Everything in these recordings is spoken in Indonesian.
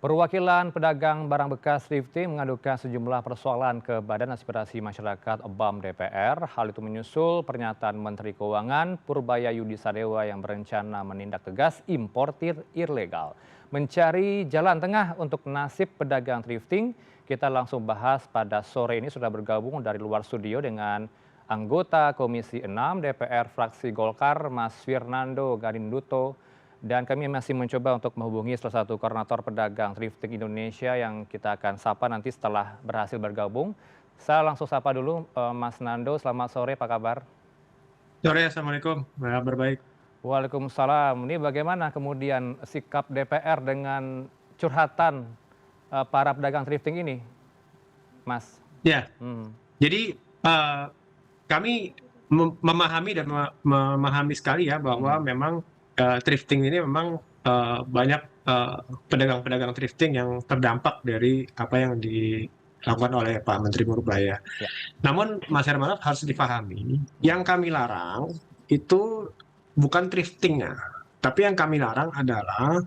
Perwakilan pedagang barang bekas thrifting mengadukan sejumlah persoalan ke Badan Aspirasi Masyarakat (BAM) DPR. Hal itu menyusul pernyataan Menteri Keuangan Purbaya Yudi Sadewa yang berencana menindak tegas importir ilegal. Mencari jalan tengah untuk nasib pedagang thrifting, kita langsung bahas pada sore ini sudah bergabung dari luar studio dengan anggota Komisi 6 DPR fraksi Golkar, Mas Fernando Garinduto. Dan kami masih mencoba untuk menghubungi salah satu koordinator pedagang thrifting Indonesia yang kita akan sapa nanti setelah berhasil bergabung. Saya langsung sapa dulu Mas Nando, selamat sore, apa kabar? Sore, Assalamualaikum. Kabar baik. Waalaikumsalam. Ini bagaimana kemudian sikap DPR dengan curhatan para pedagang thrifting ini, Mas? Ya, Hmm. jadi kami memahami dan memahami sekali ya bahwa memang thrifting ini memang banyak pedagang-pedagang thrifting yang terdampak dari apa yang dilakukan oleh Pak Menteri Purbaya. Ya. Namun Mas Hermanov harus dipahami, yang kami larang itu bukan thriftingnya, tapi yang kami larang adalah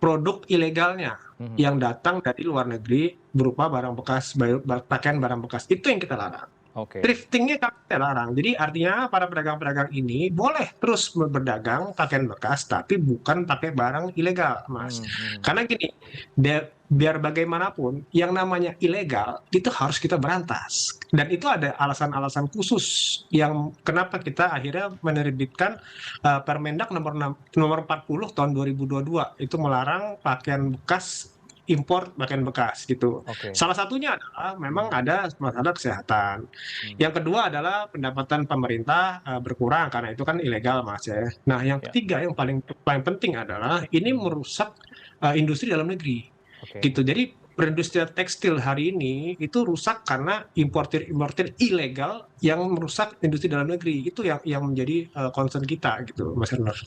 produk ilegalnya yang datang dari luar negeri berupa barang bekas, pakaian barang bekas. Itu yang kita larang. Oke. Thriftingnya kami tidak larang. Jadi artinya para pedagang-pedagang ini boleh terus berdagang pakaian bekas, tapi bukan pakai barang ilegal, Mas. Karena gini, biar bagaimanapun, yang namanya ilegal itu harus kita berantas. Dan itu ada alasan-alasan khusus yang kenapa kita akhirnya menerbitkan Permendak nomor 40 tahun 2022 itu melarang pakaian bekas impor pakaian bekas gitu. Oke. Salah satunya adalah memang ada masalah kesehatan. Yang kedua adalah pendapatan pemerintah berkurang karena itu kan ilegal, Mas ya. Nah, yang Ya. ketiga yang paling penting adalah ini merusak industri dalam negeri. Oke. Gitu. Jadi perindustrian tekstil hari ini itu rusak karena importir-importir ilegal yang merusak industri dalam negeri. Itu yang menjadi concern kita gitu, Mas Hernor.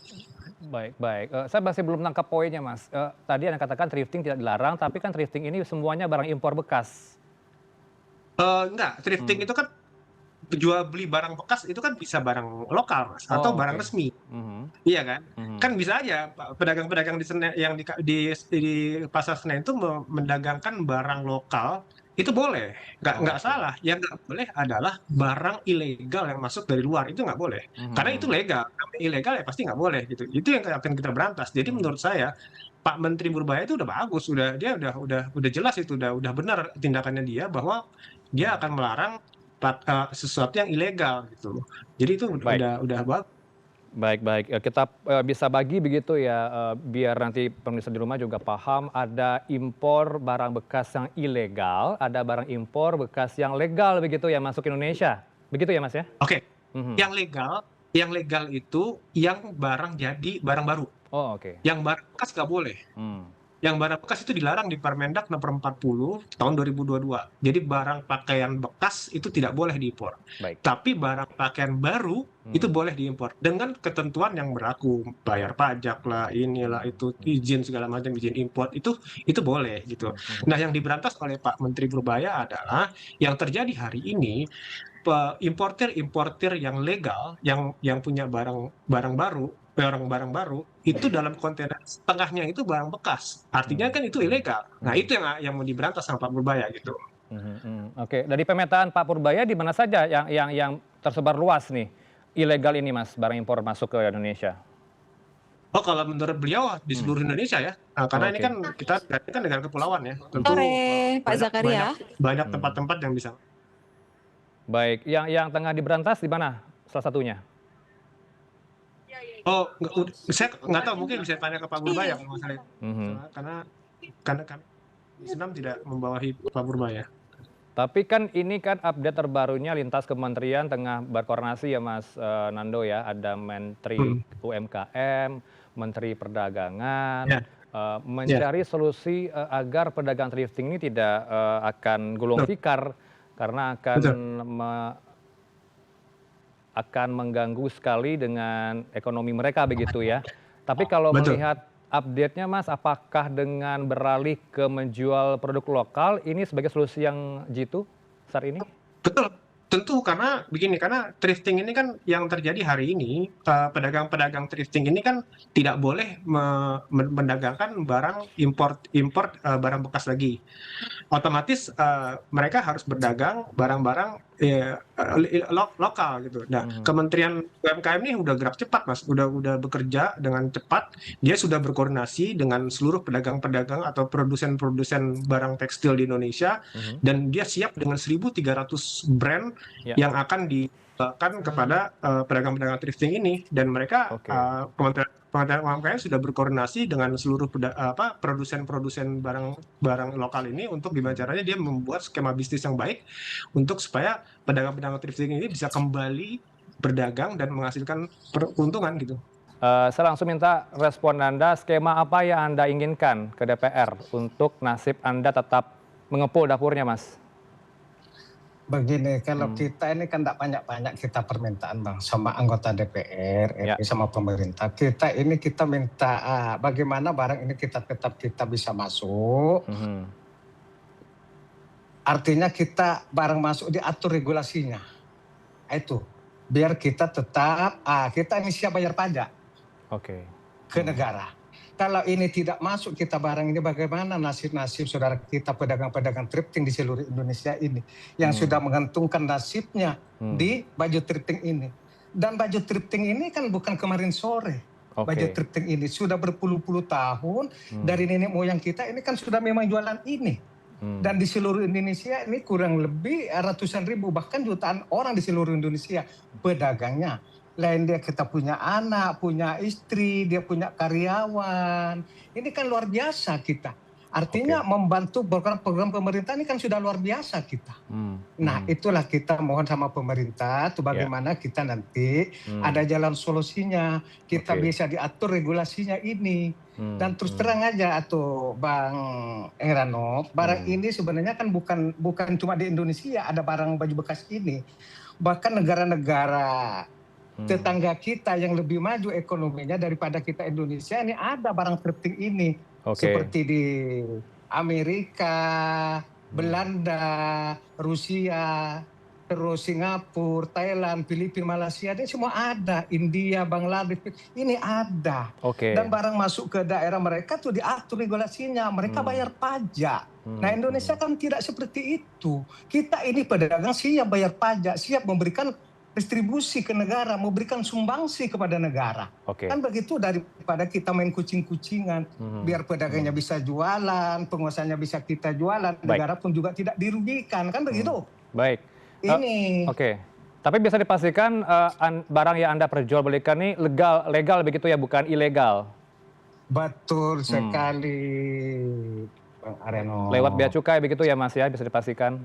Baik, baik. Saya masih belum nangkap poinnya, Mas. Tadi Anda katakan thrifting tidak dilarang, tapi kan thrifting ini semuanya barang impor bekas. Enggak, thrifting itu kan jual beli barang bekas itu kan bisa barang lokal, Mas, atau Oh, barang oke. resmi. Mhm, Iya kan? mhm. Kan bisa aja pedagang-pedagang di Senen yang di pasar Senen itu mendagangkan barang lokal, itu boleh, nggak Oke. salah. Yang nggak boleh adalah barang ilegal yang masuk dari luar, itu nggak boleh. Mhm, Karena itu mhm. legal, namanya ilegal ya pasti nggak boleh gitu. Itu yang akan kita berantas. Jadi Mhm. menurut saya, Pak Menteri Purbaya itu udah bagus, dia udah jelas itu, udah benar tindakannya dia bahwa dia Mhm. akan melarang sesuatu yang ilegal gitu. Jadi itu Baik. udah bagus. Baik, baik. Kita, bisa bagi begitu ya, biar nanti pemirsa di rumah juga paham, ada impor barang bekas yang ilegal, ada barang impor bekas yang legal begitu ya masuk Indonesia. Begitu ya, Mas, ya? Oke, Mhm. yang legal itu yang barang jadi barang baru. Oh, oke. Yang barang bekas nggak boleh. Mmm. Yang barang bekas itu dilarang di Permendak nomor 40 tahun 2022. Jadi barang pakaian bekas itu tidak boleh diimpor. Baik. Tapi barang pakaian baru itu Mhm. boleh diimpor dengan ketentuan yang berlaku, bayar pajak lah, inilah Mhm, itu mhm, izin segala macam izin impor itu boleh gitu. mhm. Nah, yang diberantas oleh Pak Menteri Purbaya adalah yang terjadi hari ini importir-importir yang legal, yang punya barang-barang baru itu dalam kontainer setengahnya itu barang bekas. Artinya Mhm, kan itu mhm, ilegal. Nah, mhm. itu yang mau diberantas sama Pak Purbaya gitu. Mhm, mhm. Oke, dari pemetaan Pak Purbaya di mana saja yang tersebar luas nih, ilegal ini, Mas, barang impor masuk ke Indonesia? Oh, kalau menurut beliau di Mhm. seluruh Indonesia ya, karena ini Oke. kan kita ini kan negara kepulauan ya, Sore, tentu Pak banyak banyak Zakaria. banyak Mmm. tempat-tempat yang bisa. Baik, yang tengah diberantas di mana salah satunya? Oh, saya nggak tahu, mungkin bisa tanya ke Pak Purbaya kalau masalah itu. Mhm. Karena kami di Senam tidak membawahi Pak Purbaya. Tapi kan ini kan update terbarunya lintas kementerian tengah berkoordinasi ya, Mas, Nando ya, ada Menteri Mhm. UMKM, Menteri Perdagangan, Ya, ya, mencari solusi, agar pedagang thrifting ini tidak, akan gulung betul, tikar karena betul, akan mengganggu sekali dengan ekonomi mereka begitu ya. Tapi kalau betul. melihat update-nya, Mas, apakah dengan beralih ke menjual produk lokal ini sebagai solusi yang jitu saat ini? Betul, Tentu karena begini, karena thrifting ini kan yang terjadi hari ini, pedagang-pedagang thrifting ini kan tidak boleh mendagangkan barang import barang bekas lagi. Otomatis mereka harus berdagang barang-barang lokal gitu. Nah, Mhm. Kementerian UMKM ini udah gerak cepat, Mas. Udah bekerja dengan cepat. Dia sudah berkoordinasi dengan seluruh pedagang-pedagang atau produsen-produsen barang tekstil di Indonesia, Mhm. dan dia siap dengan 1.300 brand Ya, yang akan dibagikan kepada pedagang-pedagang thrifting ini, dan mereka oke. Kementerian UMKM sudah berkoordinasi dengan seluruh produsen-produsen barang lokal ini untuk gimana Mhm. caranya dia membuat skema bisnis yang baik untuk supaya pedagang-pedagang thrifting ini bisa kembali berdagang dan menghasilkan keuntungan gitu. Saya langsung minta respon Anda, skema apa yang Anda inginkan ke DPR untuk nasib Anda tetap mengepul dapurnya, Mas? Begini, kalau Hmm. kita ini kan tidak banyak-banyak kita permintaan Bang, sama anggota DPR, Ya. RI, sama pemerintah. Kita minta bagaimana barang ini kita bisa masuk. Mhm. Artinya kita barang masuk diatur regulasinya. Itu biar kita tetap kita ini siap bayar pajak Oke. ke negara. Kalau ini tidak masuk kita barang ini, bagaimana nasib-nasib saudara kita pedagang-pedagang thrifting di seluruh Indonesia ini yang sudah menggantungkan nasibnya di baju thrifting ini. Dan baju thrifting ini kan bukan kemarin sore. Baju Oke. thrifting ini sudah berpuluh-puluh tahun dari nenek moyang kita ini kan sudah memang jualan ini. Dan di seluruh Indonesia ini kurang lebih ratusan ribu, bahkan jutaan orang di seluruh Indonesia pedagangnya. Lain dia kita punya anak, punya istri, dia punya karyawan. Ini kan luar biasa kita. Artinya membantu program-program pemerintah ini kan sudah luar biasa kita. Nah, itulah kita mohon sama pemerintah tuh bagaimana kita nanti ada jalan solusinya. Kita bisa diatur regulasinya ini. Dan terus terang aja tuh Bang Heranov, barang ini sebenarnya kan bukan cuma di Indonesia ada barang baju bekas ini. Bahkan negara-negara tetangga kita yang lebih maju ekonominya daripada kita Indonesia ini ada barang thrifting ini. Seperti di Amerika, Belanda, Rusia, terus Singapura, Thailand, Filipina, Malaysia, ini semua ada. India, Bangladesh, ini ada. Dan barang masuk ke daerah mereka tuh diatur regulasinya, mereka bayar pajak. Nah, Indonesia kan tidak seperti itu. Kita ini pedagang siap bayar pajak, siap memberikan distribusi ke negara, memberikan sumbangsi kepada negara. Kan begitu, daripada kita main kucing-kucingan, biar pedagangnya bisa jualan, penguasanya bisa kita jualan, negara pun juga tidak dirugikan, kan begitu. Baik. Ini. Oke. Tapi bisa dipastikan barang yang Anda perjualbelikan ini legal begitu ya, bukan ilegal? Betul sekali, Bang Areno. Lewat bea cukai begitu ya, Mas ya, bisa dipastikan?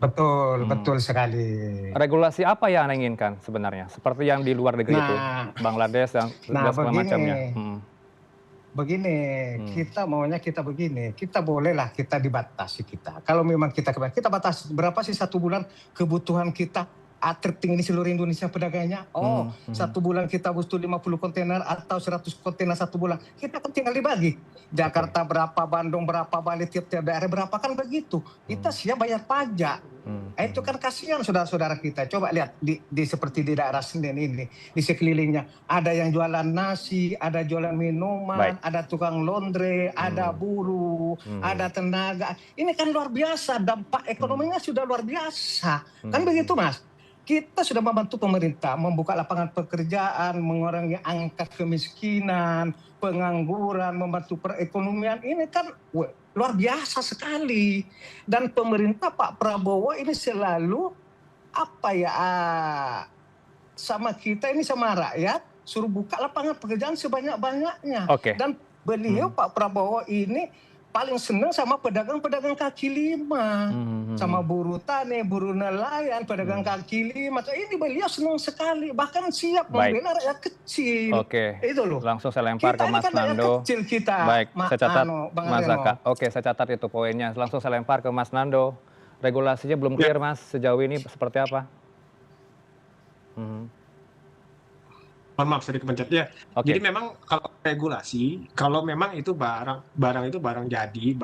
Betul sekali. Regulasi apa yang Anda inginkan sebenarnya? Seperti yang di luar negeri itu, Bangladesh dan segala macamnya. Begini, kita maunya kita begini, kita bolehlah kita dibatasi kita. Kalau memang kita batasi berapa sih satu bulan kebutuhan kita thrifting ini seluruh Indonesia pedagangnya. Satu bulan kita butuh 50 kontainer atau 100 kontainer satu bulan. Kita kan tinggal dibagi. Jakarta berapa, Bandung berapa, Bali tiap-tiap daerah berapa, kan begitu. Kita siap bayar pajak. Itu kan kasihan saudara-saudara kita. Coba lihat seperti di daerah Senen ini, di sekelilingnya ada yang jualan nasi, ada jualan minuman, ada tukang laundry, ada buruh, ada tenaga. Ini kan luar biasa, dampak ekonominya sudah luar biasa. Kan begitu, Mas? Kita sudah membantu pemerintah membuka lapangan pekerjaan, mengurangi angka kemiskinan, pengangguran, membantu perekonomian. Ini kan luar biasa sekali. Dan pemerintah Pak Prabowo ini selalu sama kita ini, sama rakyat, suruh buka lapangan pekerjaan sebanyak-banyaknya. Dan beliau Pak Prabowo ini paling senang sama pedagang-pedagang kaki lima, sama buruh tani, buruh nelayan, pedagang kaki lima. Ini beliau senang sekali, bahkan siap membela rakyat kecil. Itu loh. Langsung saya lempar ke Mas kan Nando. Kecil kita. Baik, saya catat Bang Mas Zaka. Saya catat itu poinnya. Langsung saya lempar ke Mas Nando. Regulasinya belum clear, Mas, sejauh ini seperti apa? Maaf, saya kepencet ya. Jadi memang kalau regulasi, kalau memang itu barang itu barang jadi,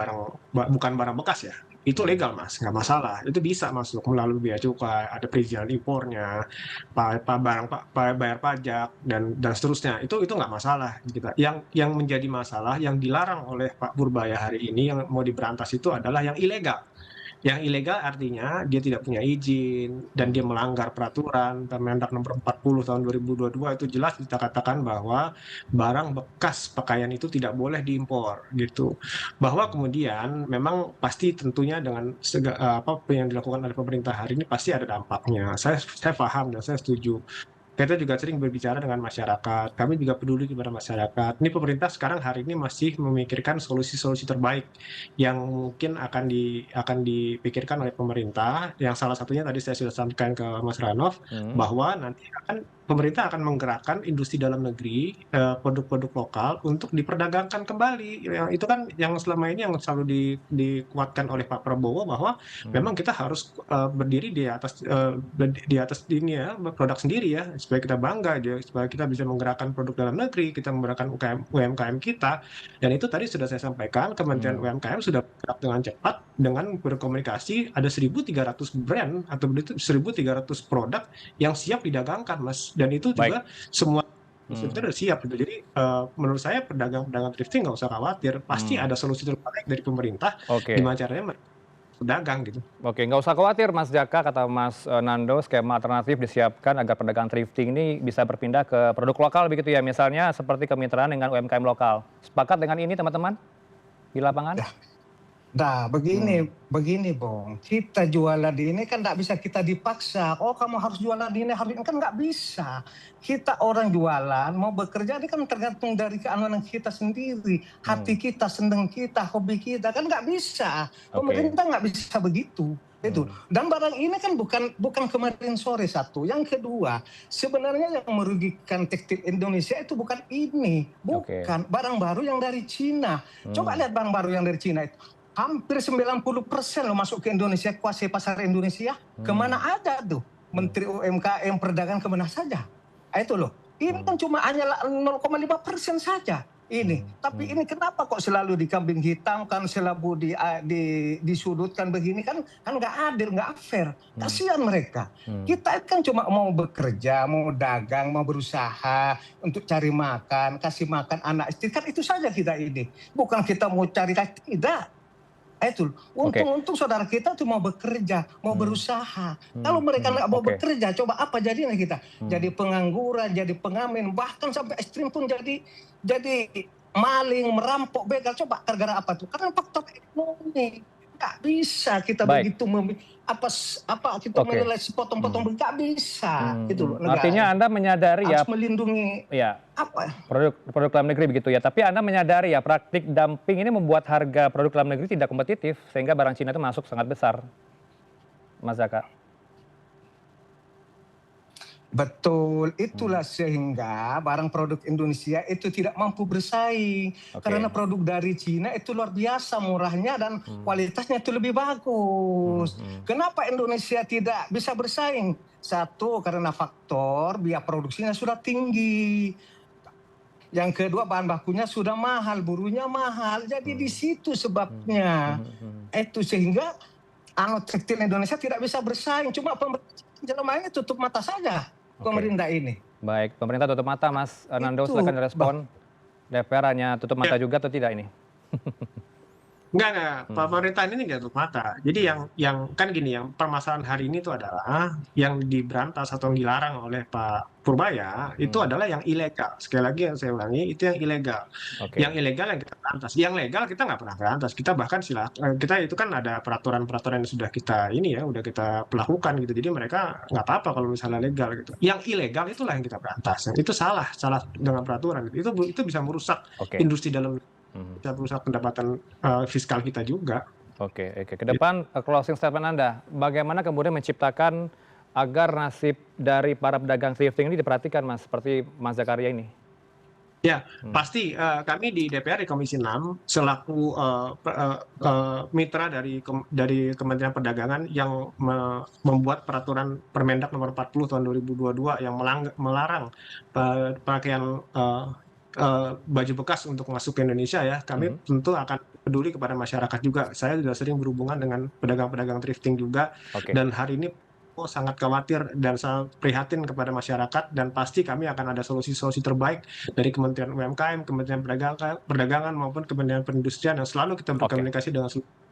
bukan barang bekas ya. itu legal Mas, nggak masalah. Itu bisa masuk melalui bea cukai, ada perizinan impornya, bayar pajak dan seterusnya. Itu nggak masalah kita. Yang menjadi masalah, yang dilarang oleh Pak Purbaya hari ini yang mau diberantas itu adalah yang ilegal. Yang ilegal artinya dia tidak punya izin dan dia melanggar peraturan Permendak nomor 40 tahun 2022 itu jelas kita katakan bahwa barang bekas pakaian itu tidak boleh diimpor gitu. Bahwa kemudian memang pasti tentunya dengan apa yang dilakukan oleh pemerintah hari ini pasti ada dampaknya. Saya paham dan saya setuju. Kita juga sering berbicara dengan masyarakat, kami juga peduli kepada masyarakat. Ini pemerintah sekarang hari ini masih memikirkan solusi-solusi terbaik yang mungkin akan dipikirkan oleh pemerintah. Yang salah satunya tadi saya sudah sampaikan ke Mas Ranov, bahwa nanti pemerintah akan menggerakkan industri dalam negeri, produk-produk lokal untuk diperdagangkan kembali. Itu kan yang selama ini yang selalu dikuatkan oleh Pak Prabowo bahwa memang kita harus berdiri di atas ini ya, produk sendiri ya, supaya kita bangga aja, supaya kita bisa menggerakkan produk dalam negeri, kita menggerakkan UMKM kita. Dan itu tadi sudah saya sampaikan, Kementerian UMKM sudah bergerak dengan cepat dengan berkomunikasi, ada 1.300 brand atau 1.300 produk yang siap didagangkan, Mas. Dan itu juga semua itu udah siap gitu. Jadi menurut saya pedagang-pedagang thrifting nggak usah khawatir, pasti ada solusi terbaik dari pemerintah gimana caranya pedagang gitu. Oke, nggak usah khawatir Mas Jaka, kata Mas Nando, skema alternatif disiapkan agar pedagang thrifting ini bisa berpindah ke produk lokal begitu ya, misalnya seperti kemitraan dengan UMKM lokal. Sepakat dengan ini teman-teman di lapangan? Nah, begini Bong, kita jualan di ini kan nggak bisa kita dipaksa, oh kamu harus jualan di ini, kan nggak bisa. Kita orang jualan, mau bekerja ini kan tergantung dari keamanan kita sendiri, hati kita, seneng kita, hobi kita, kan nggak bisa. Pemerintah nggak bisa begitu. Itu. Dan barang ini kan bukan kemarin sore satu. Yang kedua, sebenarnya yang merugikan tekstil Indonesia itu bukan ini, bukan barang baru yang dari Cina. Coba lihat barang baru yang dari Cina itu. Hampir 90% loh masuk ke Indonesia, kuasai pasar Indonesia. Kemana ada tuh? Menteri UMKM perdagangan kemana saja? Itu loh. Ini kan cuma hanya 0,5% saja. Ini. Tapi ini kenapa kok selalu dikambing hitamkan, selalu disudutkan begini? Kan nggak adil, nggak fair. Kasihan mereka. Kita kan cuma mau bekerja, mau dagang, mau berusaha untuk cari makan, kasih makan anak istri. Kan itu saja kita ini. Bukan kita mau cari, tidak. Itu untung saudara kita tuh mau bekerja, mau berusaha. Kalau mereka nggak mau bekerja, coba apa jadinya kita? Jadi pengangguran, jadi pengamen, bahkan sampai ekstrim pun jadi maling, merampok, begal. Coba gara-gara apa tuh? Karena faktor ekonomi. Nggak bisa kita begitu kita menilai sepotong-potong, nggak bisa. Gitu loh. Artinya Anda menyadari harus melindungi produk dalam negeri begitu ya. Tapi Anda menyadari ya praktik dumping ini membuat harga produk dalam negeri tidak kompetitif sehingga barang Cina itu masuk sangat besar, Mas Jaka. Betul, itulah sehingga barang produk Indonesia itu tidak mampu bersaing. Karena produk dari Cina itu luar biasa murahnya dan kualitasnya itu lebih bagus. Kenapa Indonesia tidak bisa bersaing? Satu, karena faktor biaya produksinya sudah tinggi. Yang kedua, bahan bakunya sudah mahal, buruhnya mahal. Jadi di situ sebabnya. Itu sehingga tekstil Indonesia tidak bisa bersaing. Cuma pemerintah ini tutup mata saja. Pemerintah ini. Baik, pemerintah tutup mata, Mas Nando, silakan respon. DPR hanya tutup mata juga atau tidak ini? Enggak. Pemerintah ini nggak tutup mata. Jadi yang kan gini, yang permasalahan hari ini itu adalah yang diberantas atau yang dilarang oleh Pak Purbaya itu adalah yang ilegal. Sekali lagi yang saya ulangi, itu yang ilegal. Yang ilegal yang kita berantas. Yang legal kita nggak pernah berantas. Kita bahkan kita itu kan ada peraturan-peraturan yang sudah kita udah kita lakukan gitu. Jadi mereka nggak apa-apa kalau misalnya legal gitu. Yang ilegal itulah yang kita berantas. Itu salah dengan peraturan. Itu bisa merusak industri dalam, bisa merusak pendapatan fiskal kita juga. Oke. Ke depan closing statement Anda, bagaimana kemudian menciptakan agar nasib dari para pedagang thrifting ini diperhatikan, Mas, seperti Mas Zakaria ini? Ya, pasti kami di DPR di Komisi 6 selaku mitra dari Kementerian Perdagangan yang membuat peraturan Permendak nomor 40 tahun 2022 yang melarang pakaian baju bekas untuk masuk ke Indonesia ya, kami tentu akan peduli kepada masyarakat juga. Saya sudah sering berhubungan dengan pedagang-pedagang thrifting juga, Oke. dan hari ini sangat khawatir dan sangat prihatin kepada masyarakat, dan pasti kami akan ada solusi-solusi terbaik dari Kementerian UMKM, Kementerian Perdagangan maupun Kementerian Perindustrian, yang selalu kita Oke. berkomunikasi dengan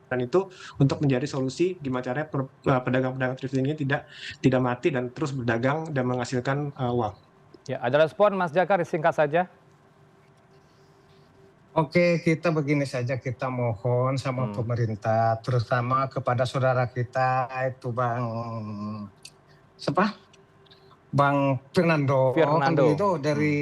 dan itu untuk menjadi solusi gimana caranya pedagang-pedagang thrifting ini tidak mati dan terus berdagang dan menghasilkan uang. Ya, ada respon Mas Jakar, singkat saja. Oke, kita begini saja, kita mohon sama pemerintah, terutama kepada saudara kita itu Bang Fernando, kan begitu, dari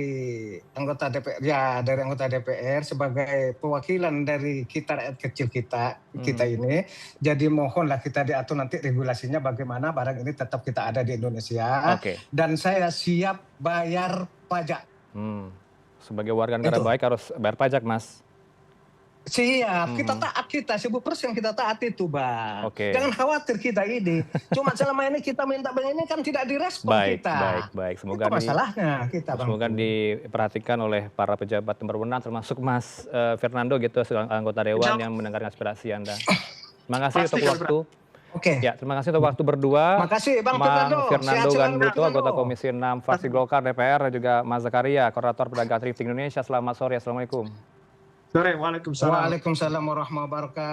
anggota DPR, ya dari anggota DPR sebagai perwakilan dari kita rakyat kecil kita ini. Jadi mohonlah kita diatur nanti regulasinya bagaimana barang ini tetap kita ada di Indonesia. Dan saya siap bayar pajak. Sebagai warga negara baik harus bayar pajak, Mas. Siap, kita taat, kita 1000% kita taat itu, Bang. Jangan khawatir kita ini. Cuma selama ini kita minta begini kan tidak direspon kita. Baik. Semoga itu masalahnya kita, Bang. Semoga diperhatikan oleh para pejabat yang berwenang, termasuk Mas Fernando gitu, anggota dewan yang mendengarkan aspirasi Anda. Terima kasih untuk waktu. Ya, terima kasih untuk waktu berdua. Makasih Bang Fernando Ganbuto, anggota Komisi 6 fraksi Golkar DPR, dan juga Mas Zakaria, Koordinator Pedagang Thrifting Indonesia. Selamat sore, assalamualaikum. Sore, waalaikumsalam. Waalaikumsalam warahmatullahi wabarakatuh.